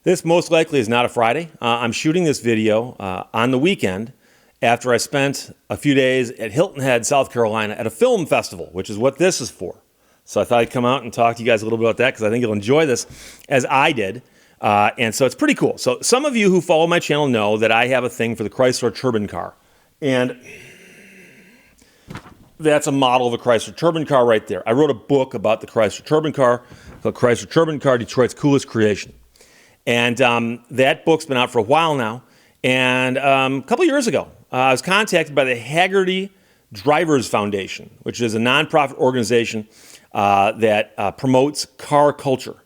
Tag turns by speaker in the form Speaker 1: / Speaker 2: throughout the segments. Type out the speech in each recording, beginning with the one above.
Speaker 1: This most likely is not a Friday. I'm shooting this video on the weekend after I spent a few days at Hilton Head, South Carolina at a film festival, which is what this is for. So I thought I'd come out and talk to you guys a little bit about that because I think you'll enjoy this as I did. And so it's pretty cool. So some of you who follow my channel know that I have a thing for the Chrysler Turbine car. And that's a model of a Chrysler Turbine car right there. I wrote a book about the Chrysler Turbine car called Chrysler Turbine Car, Detroit's Coolest Creation. And that book's been out for a while now. And a couple years ago, I was contacted by the Hagerty Drivers Foundation, which is a nonprofit organization that promotes car culture.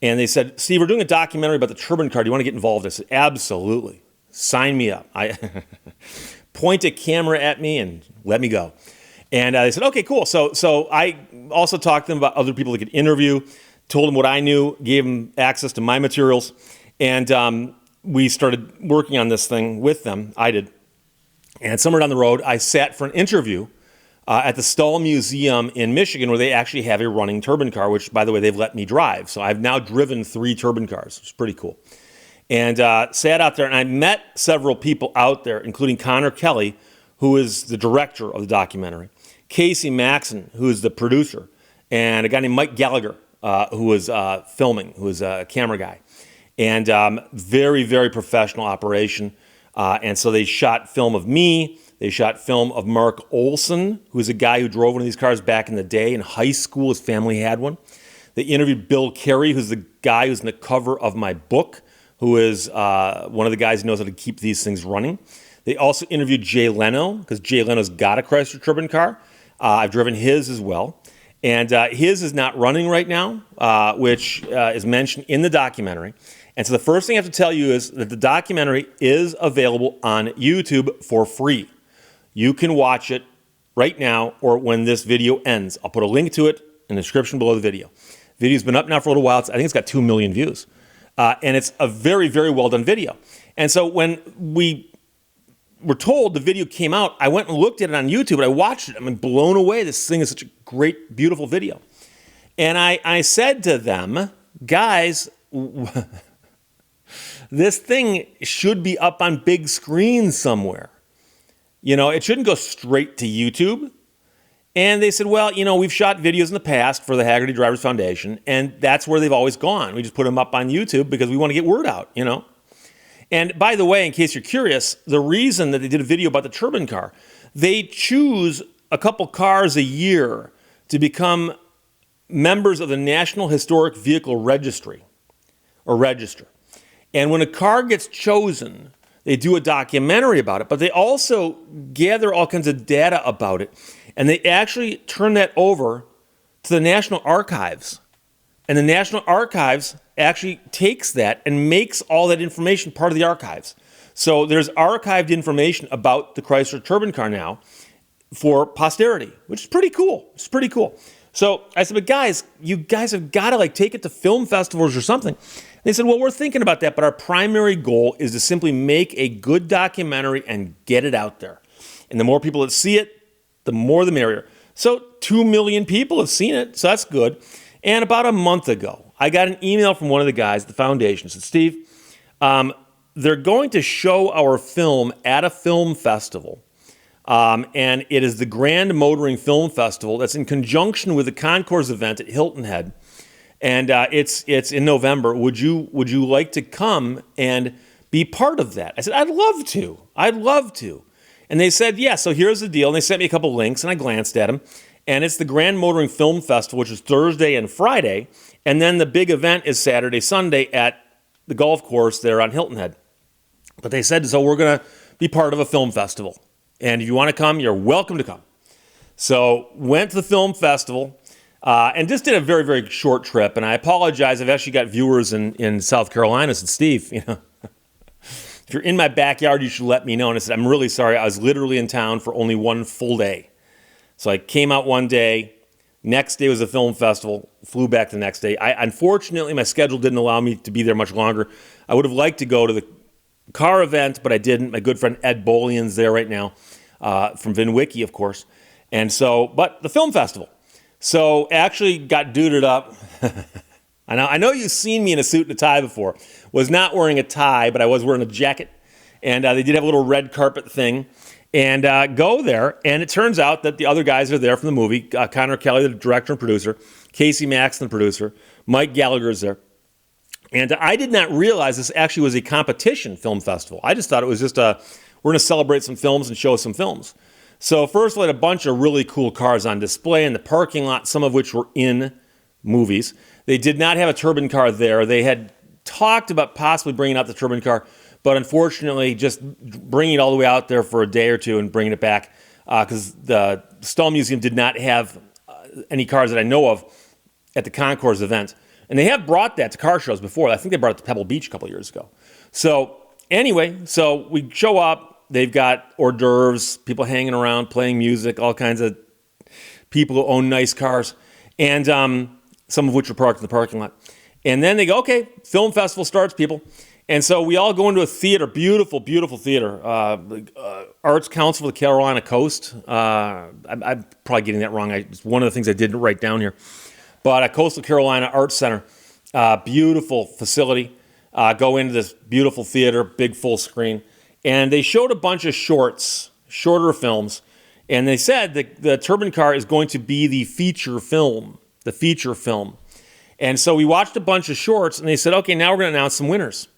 Speaker 1: And they said, Steve, we're doing a documentary about the turbine car. Do you want to get involved? I said, absolutely. Sign me up. I point a camera at me and let me go. And they said, okay, cool. So I also talked to them about other people they could interview, told them what I knew, gave them access to my materials, and we started working on this thing with them. I did. And somewhere down the road, I sat for an interview at the Stahl Museum in Michigan, where they actually have a running turbine car, which, by the way, they've let me drive. So I've now driven 3 turbine cars, which is pretty cool. And sat out there, and I met several people out there, including Connor Kelly, who is the director of the documentary, Casey Maxon, who is the producer, and a guy named Mike Gallagher, who was filming, who was a camera guy. And very, very professional operation. And so they shot film of me. They shot film of Mark Olson, who was a guy who drove one of these cars back in the day. In high school, his family had one. They interviewed Bill Carey, who's the guy who's in the cover of my book, who is one of the guys who knows how to keep these things running. They also interviewed Jay Leno, because Jay Leno's got a Chrysler Turbine car. I've driven his as well. And his is not running right now, which is mentioned in the documentary. And so the first thing I have to tell you is that the documentary is available on YouTube for free. You can watch it right now or when this video ends. I'll put a link to it in the description below the video. The video's been up now for a little while. I think it's got 2 million views. And it's a very, very well done video. And so when we were told the video came out, I went and looked at it on YouTube and I watched it. I'm blown away. This thing is such a great, beautiful video. And I said to them, guys, this thing should be up on big screens somewhere. You know, it shouldn't go straight to YouTube. And they said, well, you know, we've shot videos in the past for the Hagerty Drivers Foundation, and that's where they've always gone. We just put them up on YouTube because we want to get word out, you know. And by the way, in case you're curious, the reason that they did a video about the turbine car, they choose a couple cars a year to become members of the National Historic Vehicle Registry, or register. And when a car gets chosen, they do a documentary about it, but they also gather all kinds of data about it, and they actually turn that over to the National Archives. And the National Archives actually takes that and makes all that information part of the archives. So there's archived information about the Chrysler Turbine car now for posterity, which is pretty cool. It's pretty cool. So I said, but guys, you guys have got to take it to film festivals or something. They said, well, we're thinking about that, but our primary goal is to simply make a good documentary and get it out there. And the more people that see it, the more the merrier. So 2 million people have seen it, so that's good. And about a month ago, I got an email from one of the guys at the foundation. Said, Steve, they're going to show our film at a film festival. And it is the Grand Motoring Film Festival that's in conjunction with the Concours event at Hilton Head. And it's in November. Would you like to come and be part of that? I said, I'd love to. I'd love to. And they said, yeah, so here's the deal. And they sent me a couple links, and I glanced at them. And it's the Grand Motoring Film Festival, which is Thursday and Friday. And then the big event is Saturday, Sunday at the golf course there on Hilton Head. But they said, so we're going to be part of a film festival. And if you want to come, you're welcome to come. So went to the film festival. And just did a very, very short trip. And I apologize. I've actually got viewers in South Carolina. I said, Steve, you know, if you're in my backyard, you should let me know. And I said, I'm really sorry. I was literally in town for only one full day. So I came out one day. Next day was a film festival. Flew back the next day. Unfortunately, my schedule didn't allow me to be there much longer. I would have liked to go to the car event, but I didn't. My good friend Ed Bolian's there right now, from VinWiki, of course. And so, but the film festival. So actually got duded up I know you've seen me in a suit and a tie before. Was not wearing a tie, but I was wearing a jacket. And they did have a little red carpet thing. And go there, and it turns out that the other guys are there from the movie. Connor Kelly, the director and producer. Casey Maxon, the producer. Mike Gallagher is there. And I did not realize this actually was a competition film festival. I just thought it was just we're going to celebrate some films and show some films. So first we had a bunch of really cool cars on display in the parking lot, some of which were in movies. They did not have a turbine car there. They had talked about possibly bringing out the turbine car, but unfortunately just bringing it all the way out there for a day or two and bringing it back because the Stahl Museum did not have any cars that I know of at the Concours event. And they have brought that to car shows before. I think they brought it to Pebble Beach a couple years ago. So anyway, so we show up. They've got hors d'oeuvres, people hanging around, playing music, all kinds of people who own nice cars, and some of which are parked in the parking lot. And then they go, okay, film festival starts, people. And so we all go into a theater, beautiful, beautiful theater, Arts Council of the Carolina Coast. I'm probably getting that wrong. It's one of the things I didn't write down here. But a Coastal Carolina Arts Center, beautiful facility. Go into this beautiful theater, big full screen. And they showed a bunch of shorter films. And they said that the turbine car is going to be the feature film. And so we watched a bunch of shorts, and they said, okay, now we're going to announce some winners.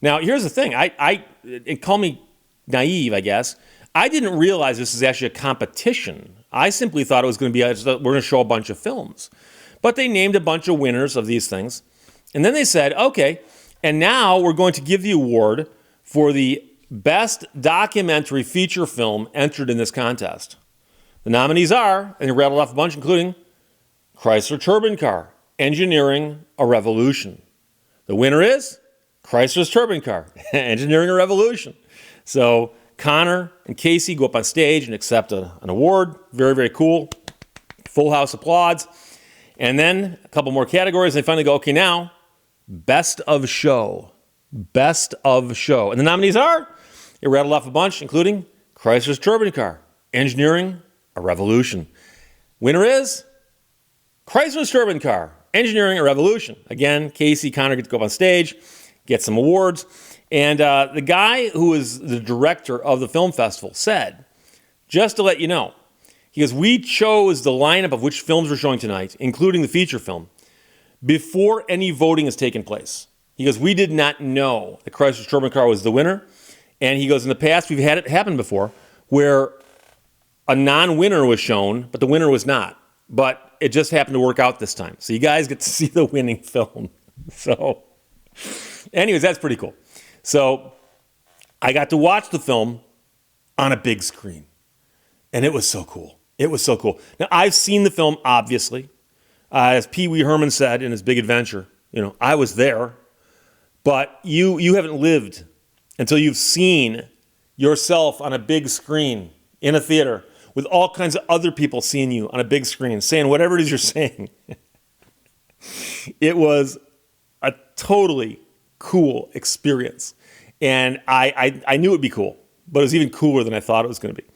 Speaker 1: Now, here's the thing. And call me naive, I guess. I didn't realize this is actually a competition. I simply thought it was going to be, we're going to show a bunch of films. But they named a bunch of winners of these things. And then they said, okay, and now we're going to give the award for the best documentary feature film entered in this contest. The nominees are, and they rattled off a bunch, including Chrysler Turbine Car, Engineering a Revolution. The winner is Chrysler's Turbine Car, Engineering a Revolution. So Connor and Casey go up on stage and accept an award. Very, very cool. Full house applauds. And then a couple more categories. They finally go, okay, now, best of show. Best of show. And the nominees are, they rattled off a bunch, including Chrysler's Turbine Car, Engineering a Revolution. Winner is Chrysler's Turbine Car, Engineering a Revolution. Again, Casey, Connor get to go up on stage, get some awards. And the guy who is the director of the film festival said, just to let you know, he goes, we chose the lineup of which films we're showing tonight, including the feature film, before any voting has taken place. He goes, we did not know that Chrysler's Turbine Car was the winner. And he goes, in the past, we've had it happen before where a non-winner was shown, but the winner was not. But it just happened to work out this time. So you guys get to see the winning film. So anyways, that's pretty cool. So I got to watch the film on a big screen. And it was so cool. It was so cool. Now, I've seen the film, obviously. As Pee Wee Herman said in his Big Adventure, I was there. But you haven't lived until you've seen yourself on a big screen in a theater with all kinds of other people seeing you on a big screen, saying whatever it is you're saying. It was a totally cool experience. And I knew it would be cool, but it was even cooler than I thought it was going to be.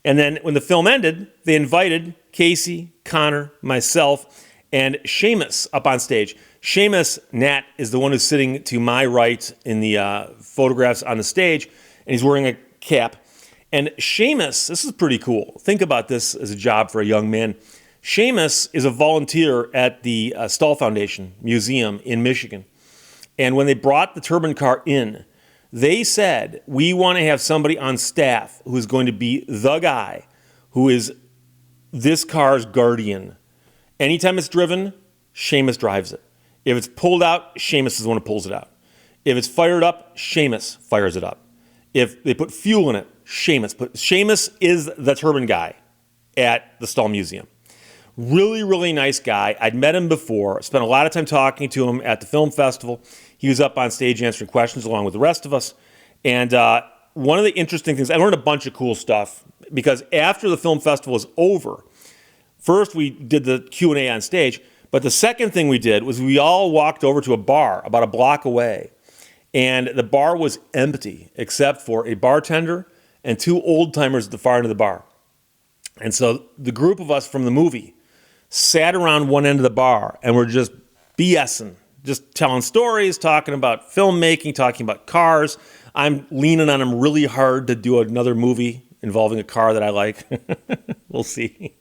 Speaker 1: And then when the film ended, they invited Casey, Connor, myself, and Seamus up on stage. Seamus Nat is the one who's sitting to my right in the photographs on the stage, and he's wearing a cap. And Seamus, this is pretty cool. Think about this as a job for a young man. Seamus is a volunteer at the Stahl Foundation Museum in Michigan. And when they brought the turbine car in, they said, we want to have somebody on staff who is going to be the guy who is this car's guardian. Anytime it's driven, Seamus drives it. If it's pulled out, Seamus is the one who pulls it out. If it's fired up, Seamus fires it up. If they put fuel in it, Seamus is the turbine guy at the Stahl Museum. Really, really nice guy. I'd met him before, spent a lot of time talking to him at the film festival. He was up on stage answering questions along with the rest of us. And one of the interesting things, I learned a bunch of cool stuff because after the film festival was over, first we did the Q&A on stage, but the second thing we did was we all walked over to a bar about a block away. And the bar was empty except for a bartender and two old-timers at the far end of the bar. And so the group of us from the movie sat around one end of the bar and were just BSing, just telling stories, talking about filmmaking, talking about cars. I'm leaning on him really hard to do another movie involving a car that I like. We'll see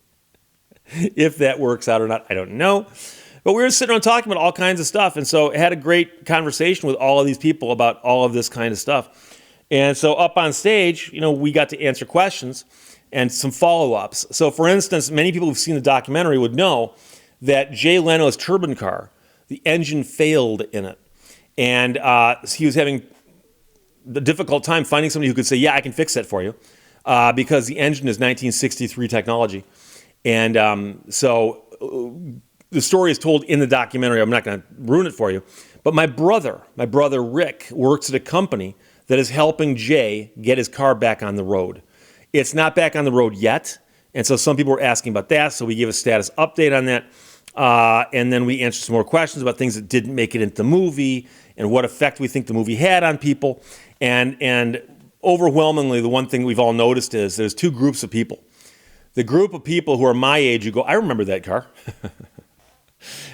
Speaker 1: if that works out or not. I don't know. But we were sitting around talking about all kinds of stuff. And so I had a great conversation with all of these people about all of this kind of stuff. And so up on stage, we got to answer questions and some follow-ups. So for instance, many people who've seen the documentary would know that Jay Leno's turbine car, the engine failed in it. And he was having the difficult time finding somebody who could say, yeah, I can fix that for you, because the engine is 1963 technology. And so the story is told in the documentary. I'm not going to ruin it for you. But my brother Rick, works at a company that is helping Jay get his car back on the road. It's not back on the road yet. And so some people were asking about that. So we gave a status update on that. And then we answered some more questions about things that didn't make it into the movie and what effect we think the movie had on people. And overwhelmingly, the one thing we've all noticed is there's two groups of people. The group of people who are my age who go, I remember that car.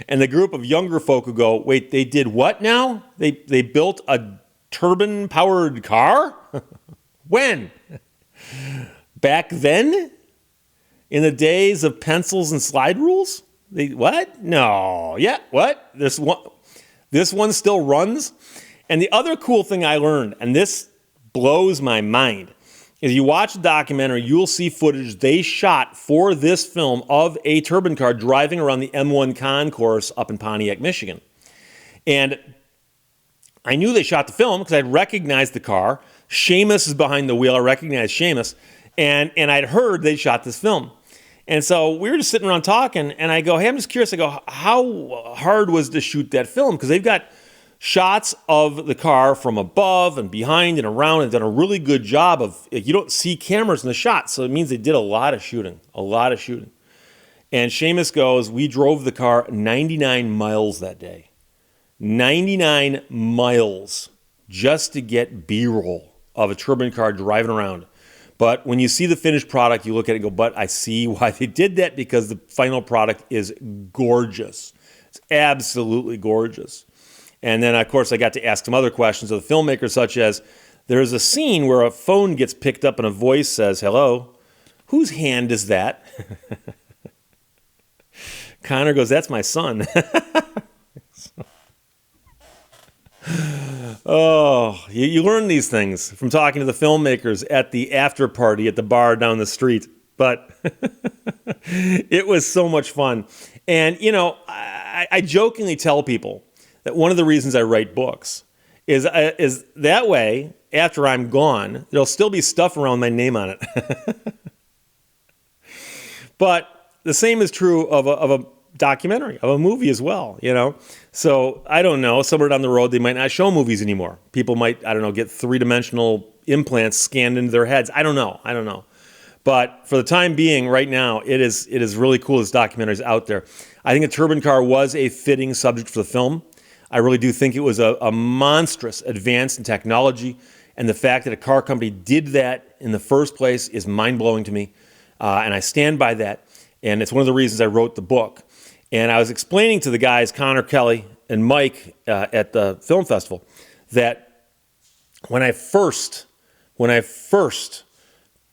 Speaker 1: And the group of younger folk who go, wait, they did what now? They built a turbine-powered car? When? Back then? In the days of pencils and slide rules? What? No. Yeah, what? This one still runs? And the other cool thing I learned, and this blows my mind, is you watch the documentary, you'll see footage they shot for this film of a turbine car driving around the M1 concourse up in Pontiac, Michigan. And I knew they shot the film because I'd recognized the car. Seamus is behind the wheel. I recognized Seamus. And I'd heard they shot this film. And so we were just sitting around talking, and I go, hey, I'm just curious. I go, how hard was to shoot that film? Because they've got shots of the car from above and behind and around and done a really good job of, you don't see cameras in the shot. So it means they did a lot of shooting. And Seamus goes, we drove the car 99 miles that day. 99 miles just to get B-roll of a turbine car driving around. But when you see the finished product, you look at it and go, but I see why they did that, because the final product is gorgeous. It's absolutely gorgeous. And then, of course, I got to ask some other questions of the filmmaker, such as, there's a scene where a phone gets picked up and a voice says, hello, whose hand is that? Connor goes, that's my son. Oh, you learn these things from talking to the filmmakers at the after party at the bar down the street. But it was so much fun. And, I jokingly tell people that one of the reasons I write books is that way, after I'm gone, there'll still be stuff around my name on it. But the same is true of a documentary, of a movie as well, So I don't know, somewhere down the road, they might not show movies anymore. People might, get three-dimensional implants scanned into their heads. I don't know. But for the time being, right now, it is really cool this documentary is out there. I think a turbine car was a fitting subject for the film. I really do think it was a monstrous advance in technology, and the fact that a car company did that in the first place is mind-blowing to me, and I stand by that, and it's one of the reasons I wrote the book. And I was explaining to the guys, Connor, Kelly, and Mike at the film festival, that when I first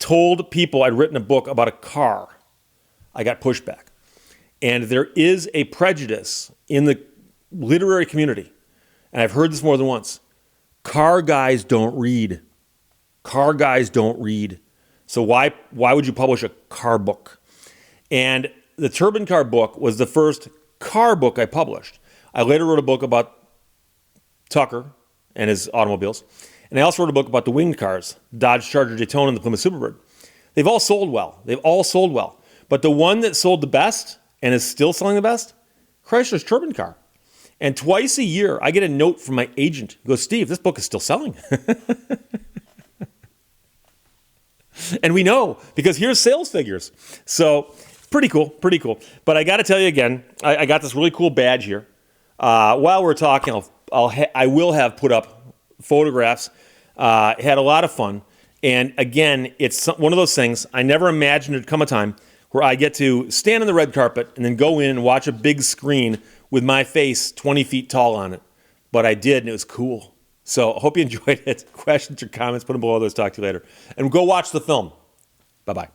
Speaker 1: told people I'd written a book about a car, I got pushback. And there is a prejudice in the literary community, and I've heard this more than once. Car guys don't read. So why would you publish a car book? And the turbine car book was the first car book I published. I later wrote a book about Tucker and his automobiles. And I also wrote a book about the winged cars, Dodge Charger Daytona and the Plymouth Superbird. They've all sold well. But the one that sold the best and is still selling the best, Chrysler's turbine car. And twice a year, I get a note from my agent. He goes, Steve, this book is still selling. And we know, because here's sales figures. So pretty cool. But I got to tell you again, I got this really cool badge here. While we're talking, I will have put up photographs. Had a lot of fun. And again, it's one of those things, I never imagined it'd come a time where I get to stand on the red carpet and then go in and watch a big screen with my face 20 feet tall on it, but I did, and it was cool. So I hope you enjoyed it. Questions or comments, put them below. Let's talk to you later. And go watch the film. Bye-bye.